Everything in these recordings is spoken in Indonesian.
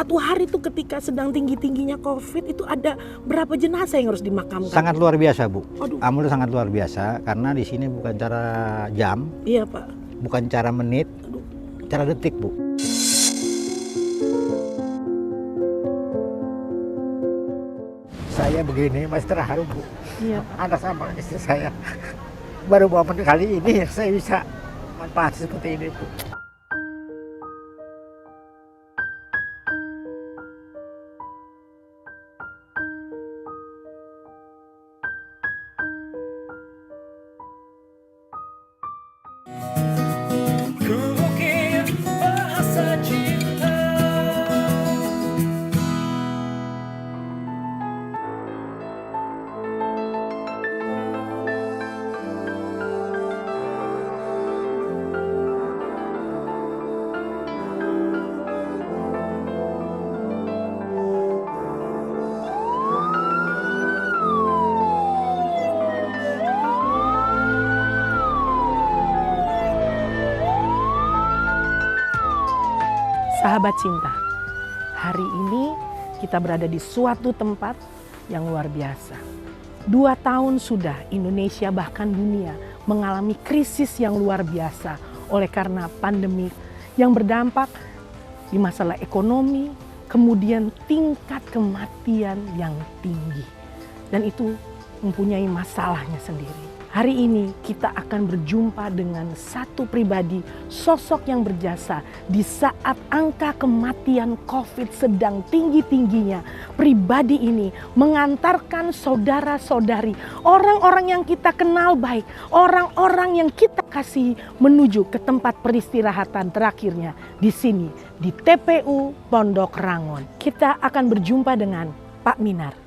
Satu hari tuh ketika sedang tinggi-tingginya COVID itu ada berapa jenazah yang harus dimakamkan? Sangat luar biasa, Bu. Aduh. Alhamdulillah sangat luar biasa karena di sini bukan cara jam, Iya, Pak. bukan cara menit, cara detik, Bu. Saya begini masih terharu, Bu. Iya. Anak sama istri saya. Baru momen kali ini saya bisa manfaat seperti ini, Bu. Sahabat cinta, hari ini kita berada di suatu tempat yang luar biasa. 2 tahun sudah Indonesia bahkan dunia mengalami krisis yang luar biasa oleh karena pandemi yang berdampak di masalah ekonomi, kemudian tingkat kematian yang tinggi. Dan itu mempunyai masalahnya sendiri. Hari ini kita akan berjumpa dengan satu pribadi, sosok yang berjasa di saat angka kematian COVID sedang tinggi-tingginya. Pribadi ini mengantarkan saudara-saudari, orang-orang yang kita kenal baik, orang-orang yang kita kasih menuju ke tempat peristirahatan terakhirnya di sini, di TPU Pondok Rangon. Kita akan berjumpa dengan Pak Minar.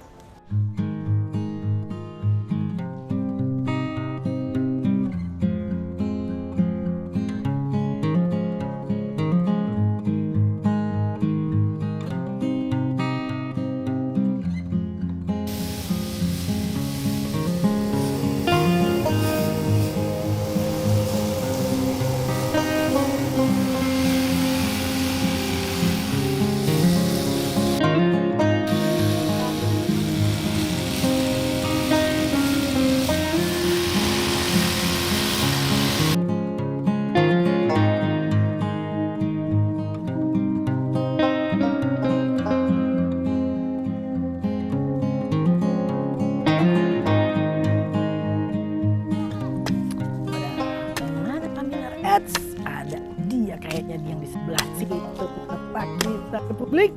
Ada dia kayaknya yang di sebelah sini untuk tempat kita ke publik.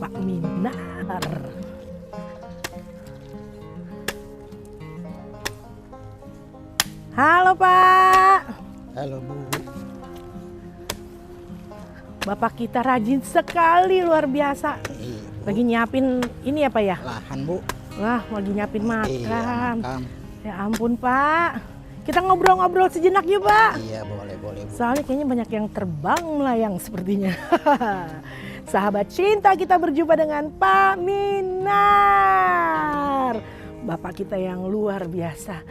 Pak Minar. Halo Pak. Halo, Bu. Bapak kita rajin sekali, luar biasa. Iya, Bu. Lagi nyiapin ini ya Pak ya? Lahan, Bu. Wah, lagi nyiapin makan. Iya, makan. Ya ampun Pak. Kita ngobrol-ngobrol sejenak yuk Pak. Iya, boleh, Bu. Soalnya kayaknya banyak yang terbang melayang sepertinya. Sahabat cinta, kita berjumpa dengan Pak Minar. Bapak kita yang luar biasa.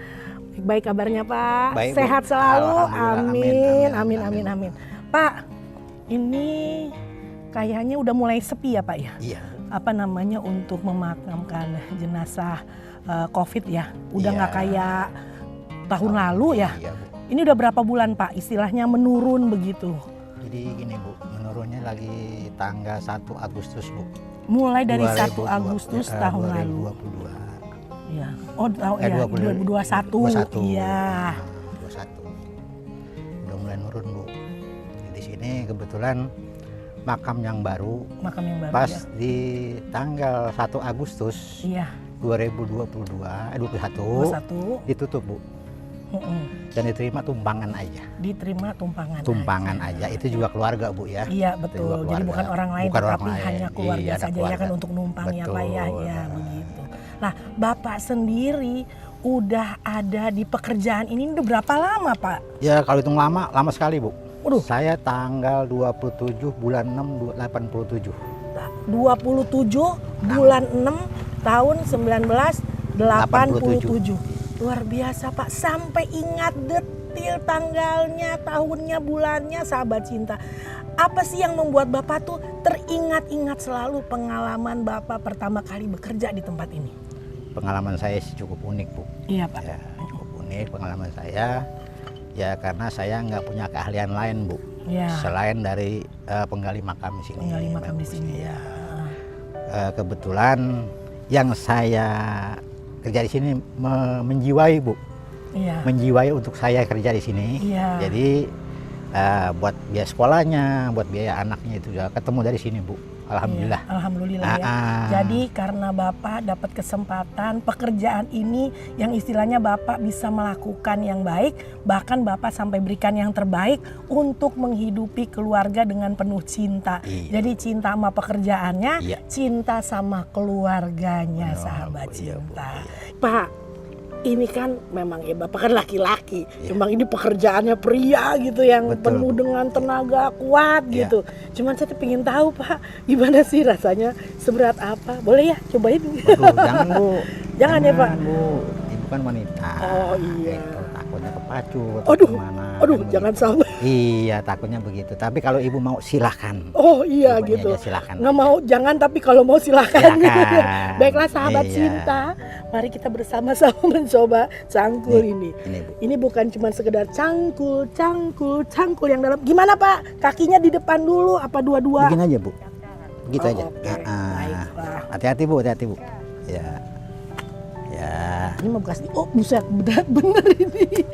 Baik kabarnya Pak. Baik, Bu. Sehat selalu. Alhamdulillah. Amin. Pak, ini kayaknya udah mulai sepi ya Pak ya? Iya. Apa namanya untuk memakamkan jenazah COVID ya? Udah Iya. nggak kayak tahun lalu ya? Iya, Bu. Ini udah berapa bulan Pak istilahnya menurun begitu? Jadi gini, Bu, menurunnya lagi tanggal 1 Agustus, Bu. Mulai dari 1 2020, Agustus tahun lalu. 2022. Ya. Oh, ya, 2021. 21. Iya. 21. Udah mulai nurun, Bu. Di sini kebetulan makam yang baru Makam yang baru pas ya. di tanggal 1 Agustus Iya. 2021 ditutup, Bu. Dan diterima tumpangan aja. Diterima tumpangan. Tumpangan aja. Itu juga keluarga, Bu ya. Iya Itu juga betul. Jadi keluarga. bukan orang lain, Bukan orang tapi lain. hanya keluarga Iya, ada saja ya keluarga. kan untuk numpang ya Pak ya. Betul. Ya begitu. Nah, Bapak sendiri udah ada di pekerjaan ini udah berapa lama Pak? Ya kalau hitung lama sekali, Bu. Waduh. Saya tanggal 27 bulan 6 87. 27 bulan 6 tahun 1987. Luar biasa Pak, sampai ingat detil tanggalnya, tahunnya, bulannya, sahabat cinta. Apa sih yang membuat Bapak tuh teringat-ingat selalu pengalaman Bapak pertama kali bekerja di tempat ini? Pengalaman saya sih cukup unik, Bu. Iya, Pak. Ya, cukup unik pengalaman saya. Ya karena saya nggak punya keahlian lain, Bu. Ya. Selain dari penggali makam di sini. Penggali makam di sini ya. Kebetulan yang saya kerja di sini menjiwai, Bu. Iya. Menjiwai untuk saya kerja di sini. Iya. Jadi buat biaya sekolahnya, buat biaya anaknya itu juga ketemu dari sini, Bu. Alhamdulillah. Iya, alhamdulillah ya. Jadi karena Bapak dapat kesempatan pekerjaan ini yang istilahnya Bapak bisa melakukan yang baik, bahkan Bapak sampai berikan yang terbaik untuk menghidupi keluarga dengan penuh cinta. Iya. Jadi cinta sama pekerjaannya, Iya. cinta sama keluarganya, Benar, sahabat Bu. Iya, Bu. cinta. Iya. Pak, ini kan memang ya Bapak kan laki-laki, Iya. memang ini pekerjaannya pria gitu yang Betul, penuh Bu. dengan tenaga kuat Iya. gitu. Cuman saya pengen tahu Pak, gimana sih rasanya, seberat apa? Boleh ya cobain? Waduh, jangan, Bu. Jangan ya, Pak? Bu. Ibu kan wanita. Oh, iya. Gitu, takutnya kepacu atau Aduh, kemana. aduh, kan jangan begitu. sampai. Iya, takutnya begitu. Tapi kalau ibu mau silahkan. Oh iya Ibunya gitu. aja silahkan. Nggak mau, jangan, tapi kalau mau silakan. Silakan. Baiklah sahabat Iya. cinta, mari kita bersama-sama mencoba cangkul ini. Ini, Bu. Ini bukan cuma sekedar cangkul, cangkul, cangkul yang dalam. Gimana Pak? Kakinya di depan dulu apa dua-dua? Begini aja, Bu. Begitu Oh, aja. oke. Baiklah. Hati-hati, Bu, hati-hati, Bu. Ya. Ya. Ini mau bekas. Oh buset, berat bener ini.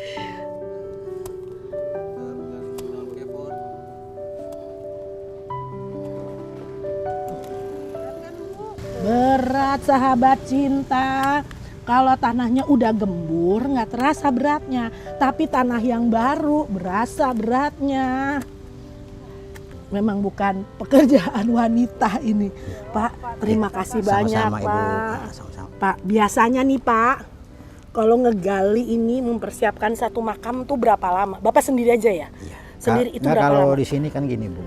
Berat sahabat cinta. Kalau tanahnya udah gembur nggak terasa beratnya. Tapi tanah yang baru berasa beratnya. Memang bukan pekerjaan wanita ini. Pak, terima kasih banyak Sama-sama, Ibu. Pak. Sama-sama. Pak, biasanya nih Pak, kalau ngegali ini mempersiapkan satu makam tuh berapa lama? Bapak sendiri aja ya? Iya. Sendiri itu Nah, berapa kalau lama? di sini kan gini, Bu.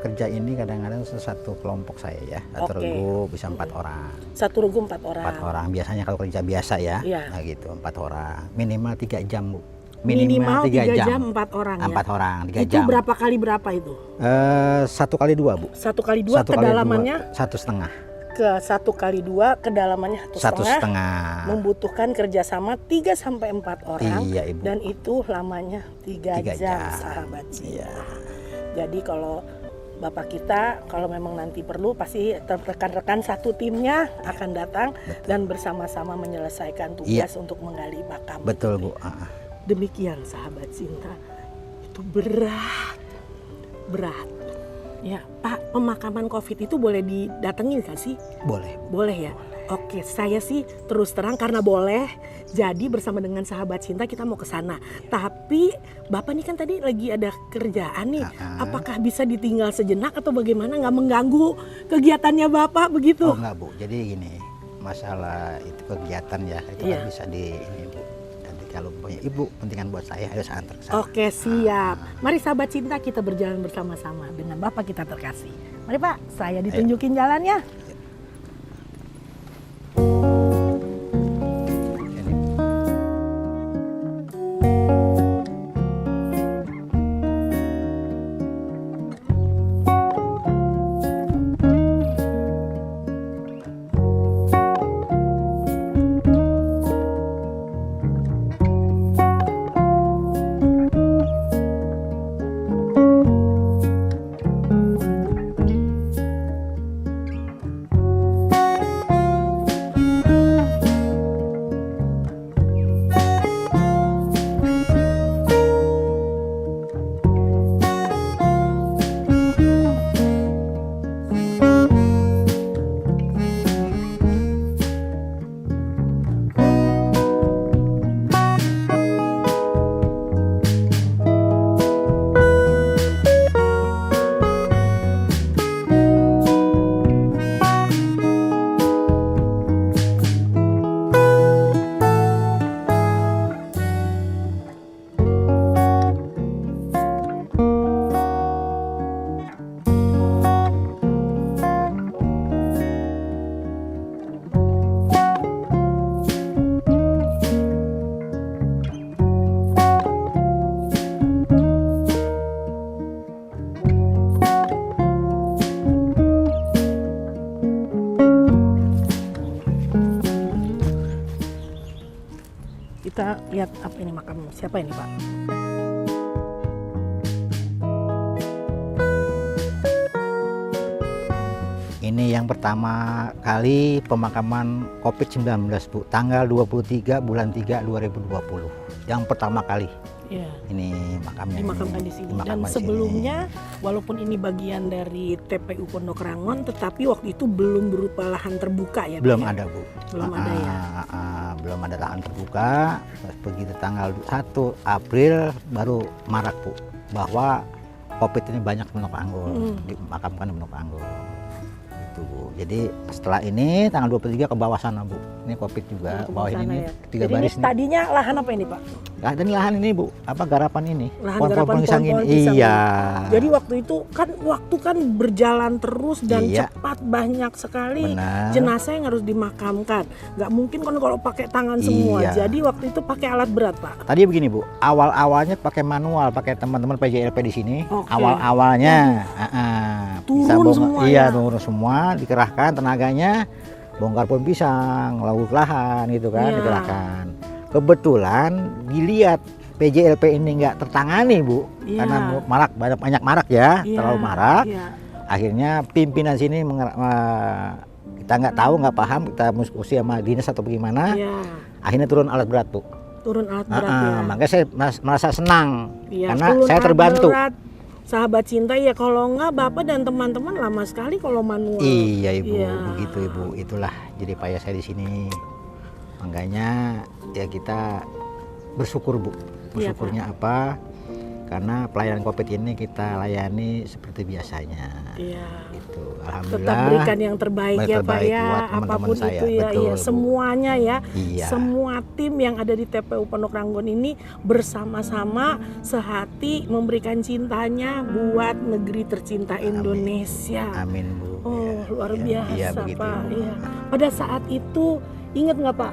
Kerja ini kadang-kadang satu kelompok saya ya. Satu Oke. regu bisa 4 orang. Satu regu 4 orang. 4 orang. Biasanya kalau kerja biasa ya. Iya. Nah gitu, 4 orang. Minimal 3 jam, Bu. Minimal 3 jam 4 orang ya? 4 orang, 3 Itu jam. berapa kali berapa itu? 1 kali 2, Bu. 1 kali 2 kedalamannya? 1,5. Ke 1 kali 2 kedalamannya 1,5. 1,5. Membutuhkan kerjasama 3 sampai 4 orang. Iya, Ibu. Dan itu lamanya 3 3 jam, jam. sahabat cinta. Iya. Jadi kalau Bapak kita kalau memang nanti perlu pasti rekan-rekan satu timnya akan datang dan bersama-sama menyelesaikan tugas untuk menggali makam. Betul, Bu. Demikian sahabat cinta. Itu berat. Berat. Ya, Pak, pemakaman Covid itu boleh didatengin gak sih? Boleh, Bu. Boleh ya? Oke, saya sih terus terang karena boleh. Jadi bersama dengan sahabat cinta kita mau ke sana. Tapi Bapak nih kan tadi lagi ada kerjaan nih. Apakah bisa ditinggal sejenak atau bagaimana, nggak mengganggu kegiatannya Bapak begitu? Oh enggak, Bu. Jadi gini, masalah itu kegiatan ya, itu Iya. kan bisa di ini, Bu. Nanti kalau punya Ibu pentingan buat saya harus antar ke sana. Oke, siap. Mari sahabat cinta kita berjalan bersama-sama dengan Bapak kita terkasih. Mari Pak, saya ditunjukin jalannya. Ini. Kita lihat apa ini makam siapa ini Pak? Ini yang pertama kali pemakaman COVID-19 Bu, tanggal 23 bulan 3 2020. Yang pertama kali. Iya. Ini makamnya. Dimakamkan di sini. Dan Dimakamkan di sebelumnya, walaupun ini bagian dari TPU Pondok Rangon, tetapi waktu itu belum berupa lahan terbuka ya? Belum Pak, ada Bu. Belum ada ya? Belum ada lahan terbuka. Begitu tanggal 1 April baru marak Bu, bahwa COVID ini banyak di Pondok Anggur, dimakamkan di Pondok Anggur. Bu. Jadi setelah ini tanggal 23 ke bawah sana Bu. Ini COVID juga, bawah ini ya? 3 baris ini. Tadinya lahan apa ini Pak? Dan lahan ini Bu, apa garapan ini? Lahan garapan pisang ini. Pisang Iya. Jadi waktu itu kan berjalan terus dan cepat, banyak sekali jenazah yang harus dimakamkan. Nggak mungkin kan kalau pakai tangan semua. Jadi waktu itu pakai alat berat Pak. Tadi begini Bu, awal-awalnya pakai manual, pakai teman-teman PJLP di sini. Awal-awalnya turun semua. Iya, turun semua, dikerahkan tenaganya, bongkar pohon pisang, lauk lahan gitu kan, dikerahkan. Kebetulan dilihat PJLP ini nggak tertangani Bu, karena banyak marak ya, terlalu marak. Akhirnya pimpinan sini kita nggak tahu, nggak paham, kita diskusi sama dinas atau bagaimana. Akhirnya turun alat berat Bu. Turun alat berat ya. Makanya saya merasa senang karena saya terbantu. Sahabat cinta ya, kalau enggak Bapak dan teman-teman lama sekali kalau manual. Iya Ibu, begitu Ibu. Itulah jadi payah saya di sini. Makanya ya kita bersyukur Bu. Bersyukurnya apa? Karena pelayanan COVID ini kita layani seperti biasanya. Iya. Gitu. Alhamdulillah. Tetap berikan yang terbaik ya Pak ya. Apapun saya. Itu ya. Betul, semuanya ya. Semua tim yang ada di TPU Pondok Rangon ini bersama-sama sehati memberikan cintanya buat negeri tercinta Indonesia. Amin Bu. Oh luar biasa Pak. Iya. Pada saat itu ingat nggak Pak,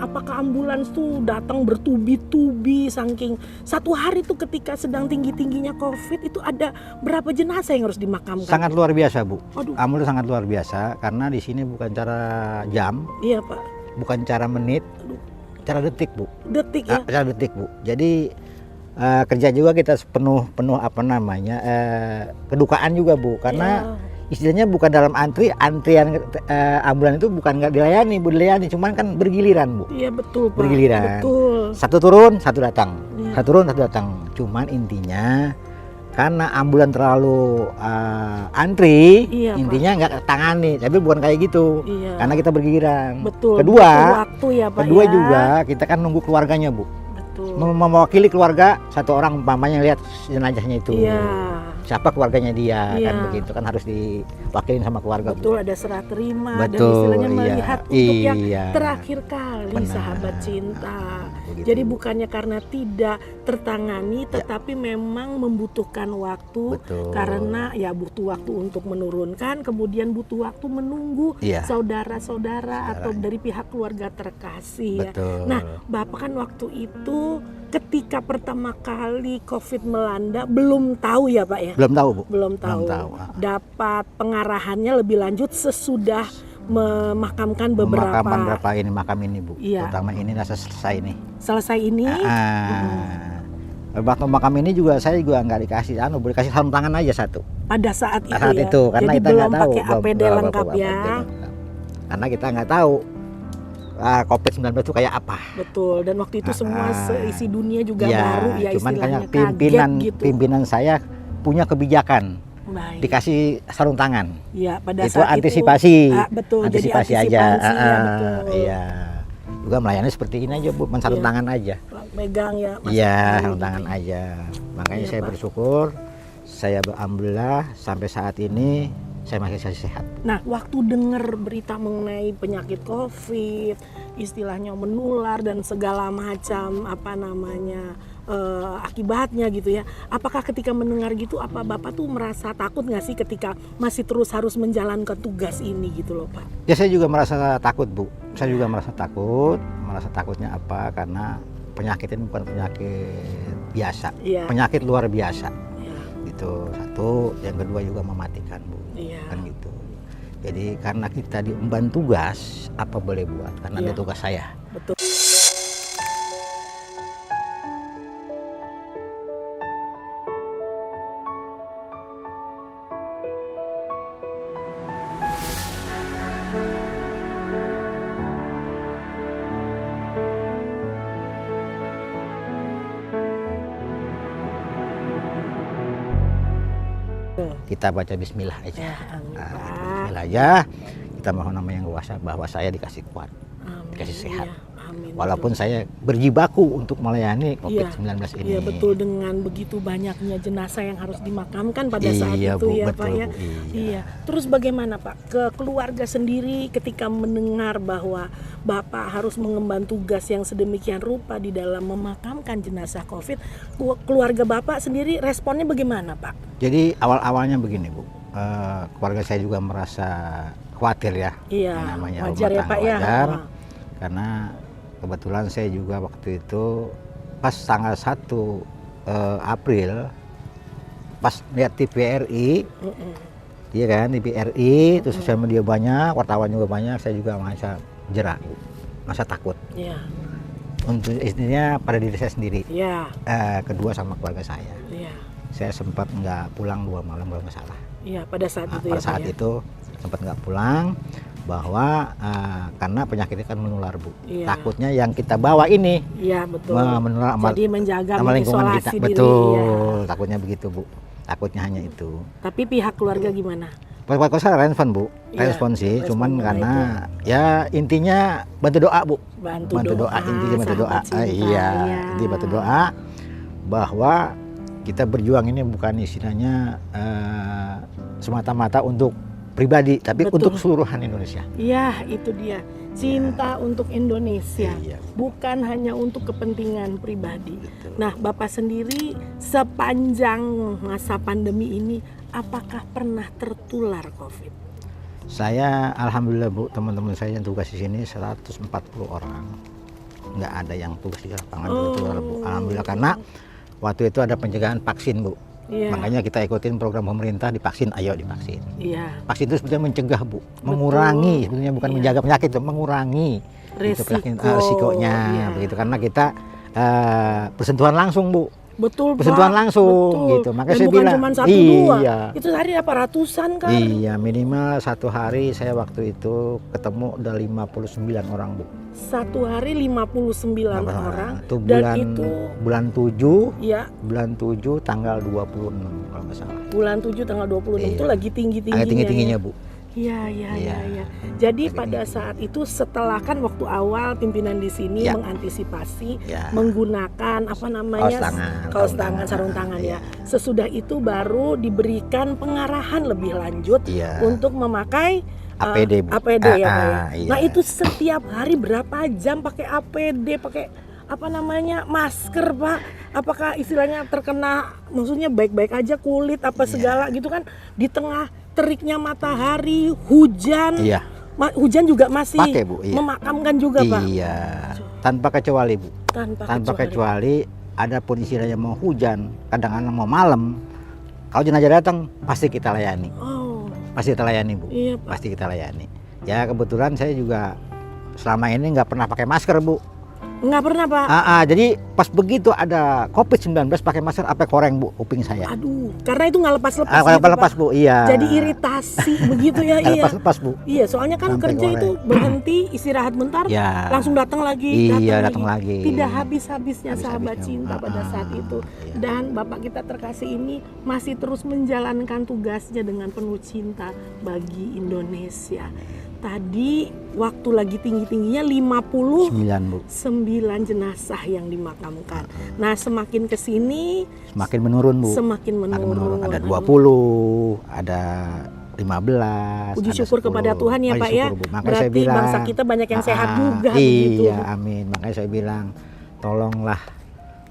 apakah ambulans tuh datang bertubi-tubi saking satu hari tuh ketika sedang tinggi-tingginya COVID itu ada berapa jenazah yang harus dimakamkan? Sangat luar biasa Bu. Ambulans sangat luar biasa karena di sini bukan cara jam. Iya Pak. Bukan cara menit, cara detik Bu. Detik ya? Cara detik Bu. Jadi kerja juga kita penuh kedukaan juga Bu, karena istilahnya bukan dalam antrian ambulan itu bukan nggak dilayani Bu, dilayani, cuman kan bergiliran Bu. Iya betul Pak. Bergiliran. Betul. Satu turun, satu datang. Satu turun, satu datang. Cuman intinya karena ambulan terlalu antri, intinya nggak tangani. Tapi bukan kayak gitu. Karena kita bergiliran. Betul. Kedua, waktu ya Pak. Kedua juga kita kan nunggu keluarganya Bu. Betul. Mewakili keluarga, satu orang umpamanya lihat jenazahnya itu. Siapa keluarganya dia, kan begitu kan harus diwakilin sama keluarga. Betul, ada serah terima dan istilahnya melihat untuk yang terakhir kali sahabat cinta. Begitu. Jadi bukannya karena tidak tertangani tetapi memang membutuhkan waktu. Karena ya butuh waktu untuk menurunkan, kemudian butuh waktu menunggu saudara-saudara atau dari pihak keluarga terkasih. Nah Bapak kan waktu itu ketika pertama kali COVID melanda belum tahu ya Pak ya? Belum tahu Bu. Belum tahu. Dapat pengarahannya lebih lanjut sesudah memakamkan beberapa makam ini Bu. Terutama ini selesai ini. Selesai ini. Waktu makam ini juga saya juga nggak dikasih dikasih sarung tangan aja satu. Pada saat itu itu karena jadi kita nggak tahu. Pakai APD lengkap ya. Karena kita nggak tahu COVID-19 itu kayak apa. Betul, dan waktu itu semua seisi dunia juga baru ya cuman istilahnya kayak gitu. Pimpinan saya punya kebijakan. Dikasih sarung tangan. Iya, pada itu saat antisipasi. Betul, antisipasi jadi aja. Betul. Iya. Juga melayani seperti ini aja Bu, sarung tangan aja. Megang ya. Iya, sarung tangan aja. Makanya saya bersyukur, saya alhamdulillah sampai saat ini saya masih sehat. Nah, waktu dengar berita mengenai penyakit COVID, istilahnya menular dan segala macam akibatnya gitu ya. Apakah ketika mendengar gitu, apa Bapak tuh merasa takut nggak sih ketika masih terus harus menjalankan tugas ini gitu loh Pak? Ya saya juga merasa takut Bu. Saya juga merasa takut. Merasa takutnya apa? Karena penyakit ini bukan penyakit biasa. Penyakit luar biasa. Itu satu, yang kedua juga mematikan Bu. Kan gitu. Jadi karena kita diemban tugas, apa boleh buat, karena ada tugas saya. Betul. kita baca bismillah aja. Ya, amin, Pak. Bismillah aja. Kita mohon nama yang kuasa bahwa saya dikasih kuat, Amin. dikasih sehat. Iya, amin. Walaupun Betul. saya berjibaku untuk melayani COVID-19 ini. Iya, betul, dengan begitu banyaknya jenazah yang harus dimakamkan pada saat Iya, itu Bu, ya betul, Pak ya. Bu, iya. Iya. Terus bagaimana Pak ke keluarga sendiri ketika mendengar bahwa Bapak harus mengemban tugas yang sedemikian rupa di dalam memakamkan jenazah COVID? Keluarga Bapak sendiri responnya bagaimana Pak? Jadi awal-awalnya begini Bu, keluarga saya juga merasa khawatir ya. Iya, Namanya wajar rumah ya tangga Pak ya. wajar. Karena kebetulan saya juga waktu itu pas tanggal 1 April pas lihat TVRI, iya kan, TVRI, terus sosial media banyak, wartawan juga banyak, saya juga merasa jerak, merasa takut. Iya. Untuk istrinya pada diri saya sendiri, Iya. kedua sama keluarga saya. Iya. Saya sempat nggak pulang 2 malam kalau nggak salah. Iya, pada saat itu Pada ya Pak saat ya. itu sempat nggak pulang bahwa karena penyakit itu kan menular Bu. Iya. Takutnya yang kita bawa ini Iya, betul. menular Jadi menjaga, sama lingkungan kita. mengisolasi diri. Betul, Iya. takutnya begitu Bu. Takutnya hanya itu. Tapi pihak keluarga gimana? Pokoknya saya respon Bu, Iya, respon sih, respon cuman karena karena ya intinya bantu doa Bu. Bantu doa, intinya bantu doa. sahabat cinta, Iya, iya. intinya bantu doa bahwa kita berjuang ini bukan istilahnya semata-mata untuk pribadi, tapi Betul. untuk seluruhan Indonesia. Iya, itu dia. Cinta untuk Indonesia, Iya. bukan hanya untuk kepentingan pribadi. Betul. Nah, Bapak sendiri sepanjang masa pandemi ini, apakah pernah tertular COVID? Saya alhamdulillah Bu, teman-teman saya yang tugas di sini 140 orang. Nggak ada yang tugas di lapangan tertular Bu. Alhamdulillah, karena waktu itu ada pencegahan vaksin Bu. Iya. Makanya kita ikutin program pemerintah, divaksin, ayo divaksin. Iya, Vaksin itu sebetulnya mencegah Bu, mengurangi, sebetulnya bukan Iya. menjaga penyakit, itu mengurangi itu resikonya, Iya. begitu, karena kita bersentuhan langsung Bu. betul Bersentuhan Pak. langsung, Betul. gitu. Makanya Dan saya bukan bilang, cuma 1, 2, iya. itu sehari apa ratusan kan? Iya, minimal 1 hari saya waktu itu ketemu udah 59 orang Bu. 1 hari 59 orang. Itu Dan itu bulan 7, ya, bulan 7 tanggal 26 kalau nggak salah. bulan 7 tanggal 26 itu Iya. lagi tinggi-tingginya. Agak tinggi-tingginya ya. Bu. Iya, iya, iya, Iya. iya. Jadi Lagi pada tinggi. saat itu setelah kan waktu awal pimpinan di sini Ya. mengantisipasi Ya. menggunakan apa namanya kaos tangan, sarung tangan ya. Sesudah itu baru diberikan pengarahan lebih lanjut Iya. untuk memakai APD, Bu. APD ya Pak ya. Iya. Nah itu setiap hari berapa jam pakai APD, pakai apa namanya masker Pak? Apakah istilahnya terkena, maksudnya baik-baik aja kulit apa Iya. segala gitu kan, di tengah teriknya matahari, hujan, Iya. hujan juga masih Pakai, Bu, iya. memakamkan juga Pak. Iya. Tanpa kecuali Bu. kecuali. Tanpa kecuali ada pun istilahnya mau hujan, kadang-kadang mau malam. Kalau jenazah datang pasti kita layani. Oh, Pasti kita layani Bu. iya Pak. Pasti kita layani. Ya kebetulan saya juga selama ini nggak pernah pakai masker Bu. Nggak pernah Pak. Jadi pas begitu ada COVID-19 pakai masker apa koreng Bu kuping saya. Aduh, karena itu nggak lepas-lepas. Kalau gitu, lepas Pak. Bu, iya. Jadi iritasi begitu ya, Nggak iya. lepas-lepas Bu. Iya, soalnya kan Sampai kerja korek. itu berhenti, istirahat bentar, Ya. langsung datang lagi, Iya, datang lagi. Tidak habis-habisnya sahabat Habis-habisnya. cinta pada saat itu. Iya. Dan Bapak kita terkasih ini masih terus menjalankan tugasnya dengan penuh cinta bagi Indonesia. Tadi waktu lagi tinggi-tingginya 59 9 Bu. jenazah yang dimakamkan. Nah, semakin ke sini Semakin menurun Bu. semakin Ada menurun. Ada Aduh. 20, ada 15. Puji ada syukur 10. kepada Tuhan ya Puji Pak ya. syukur, Bu. Makanya Berarti saya bilang, bangsa kita banyak yang sehat juga begitu. Iya, amin. Makanya saya bilang tolonglah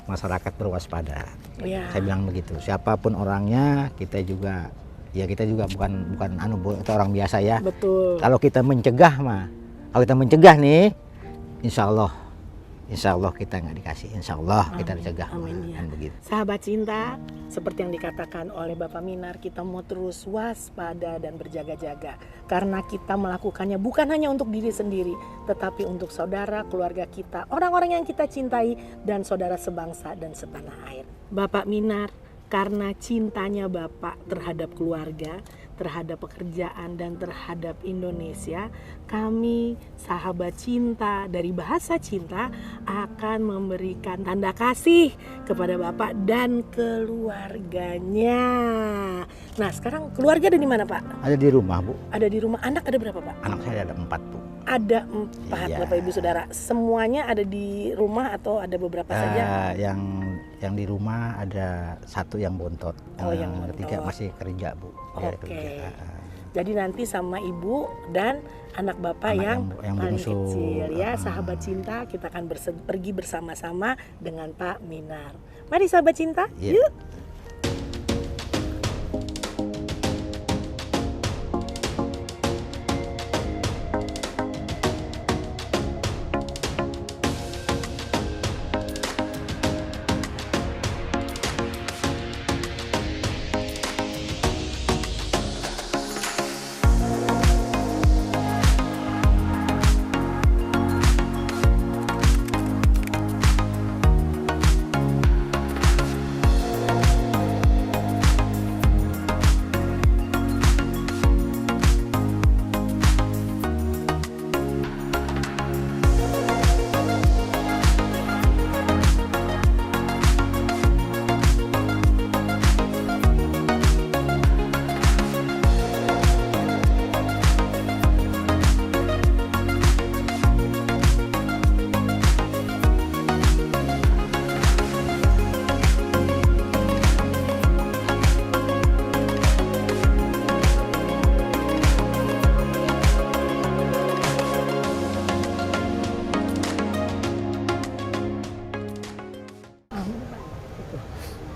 masyarakat berwaspada. Ya. Saya bilang begitu. Siapapun orangnya, kita juga bukan Bu, itu orang biasa ya. Betul. Kalau kita mencegah kalau kita mencegah nih, insya Allah kita nggak dikasih, insya Allah kita Amin, dicegah. amin, ya. Kan begitu. Sahabat cinta, seperti yang dikatakan oleh Bapak Minar, kita mau terus waspada dan berjaga-jaga. Karena kita melakukannya bukan hanya untuk diri sendiri, tetapi untuk saudara, keluarga kita, orang-orang yang kita cintai, dan saudara sebangsa dan setanah air. Bapak Minar, karena cintanya Bapak terhadap keluarga, terhadap pekerjaan dan terhadap Indonesia, kami sahabat cinta dari Bahasa Cinta akan memberikan tanda kasih kepada Bapak dan keluarganya. Nah, sekarang keluarga ada di mana, Pak? Ada di rumah, Bu. Ada di rumah. Anak ada berapa, Pak? Anak saya ada 4, Bu. Ada 4, Iya. Bapak Ibu Saudara. Semuanya ada di rumah atau ada beberapa saja? Yang di rumah ada 1 yang bontot, Oh, yang ketiga bontot. masih kerja, Bu. Dia Oke. kerja. Jadi nanti sama ibu dan anak Bapak Anak yang yang paling bungsu. kecil ya, sahabat cinta, kita akan pergi bersama-sama dengan Pak Minar. Mari sahabat cinta, Iya. yuk.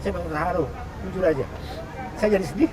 Saya mau terharu, jujur aja. Saya jadi sedih.